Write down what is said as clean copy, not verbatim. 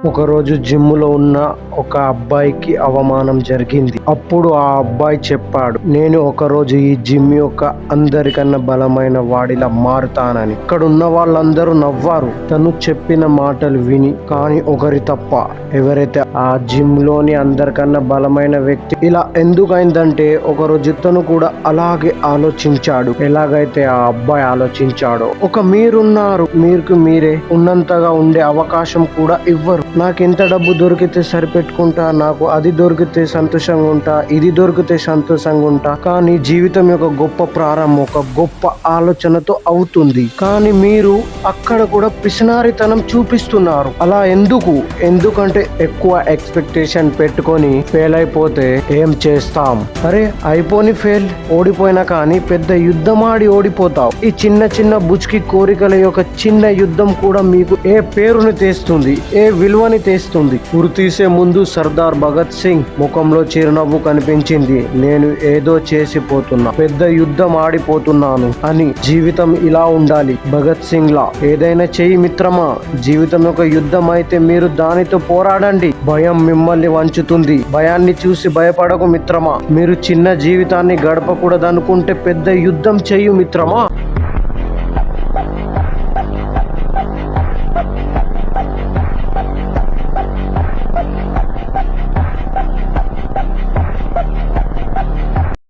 ఒకరోజు జిమ్ లో ఉన్న ఒక అబ్బాయికి అవమానం జరిగింది. అప్పుడు ఆ అబ్బాయి చెప్పాడు, నేను ఒకరోజు ఈ జిమ్ యొక్క అందరికన్నా బలమైన వాడిలా మారుతానని. ఇక్కడ ఉన్న వాళ్ళందరూ నవ్వారు తను చెప్పిన మాటలు విని. కానీ ఒకరి తప్ప, ఎవరైతే ఆ జిమ్ లోని అందరికన్నా బలమైన వ్యక్తి. ఇలా ఎందుకైందంటే ఒకరోజు తను కూడా అలాగే ఆలోచించాడు, ఎలాగైతే ఆ అబ్బాయి ఆలోచించాడో. మీరున్నారు, మీకు మీరే ఉన్నంతగా ఉండే అవకాశం కూడా ఇవ్వరు. నాకు ఎంత డబ్బు దొరికితే సరిపెట్టుకుంటా, నాకు అది దొరికితే సంతోషంగా ఉంటా, ఇది దొరికితే సంతోషంగా ఉంటా. కానీ జీవితం యొక్క గొప్ప ప్రారంభం ఒక గొప్ప ఆలోచనతో అవుతుంది. కానీ మీరు అక్కడ కూడా పిసినారితనం చూపిస్తున్నారు. అలా ఎందుకంటే ఎక్కువ ఎక్స్పెక్టేషన్ పెట్టుకొని ఫెయిల్ అయిపోతే ఏం చేస్తాం? అరే అయిపోని ఫెయిల్, ఓడిపోయినా కానీ పెద్ద యుద్ధం ఆడి ఓడిపోతావు. ఈ చిన్న చిన్న బుచ్కి కోరికల యొక్క చిన్న యుద్ధం కూడా మీకు ఏ పేరుని తెస్తుంది, ఏ విలువని తెస్తుంది. ఉరి తీసే ముందు సర్దార్ భగత్ సింగ్ ముఖంలో చిరునవ్వు కనిపించింది. నేను ఏదో చేసిపోతున్నా, పెద్ద యుద్ధం ఆడిపోతున్నాను అని. జీవితం ఇలా ఉండాలి భగత్ సింగ్ లా. ఏదైనా చెయ్యి మిత్రమా. జీవితం ఒక యుద్ధం అయితే మీరు దానితో పోరాడండి. భయం మిమ్మల్ని వంచుతుంది. భయాన్ని చూసి భయపడకు మిత్రమా. మీరు చిన్న జీవితాన్ని గడపకూడదనుకుంటే పెద్ద యుద్ధం చెయ్యు మిత్రమా.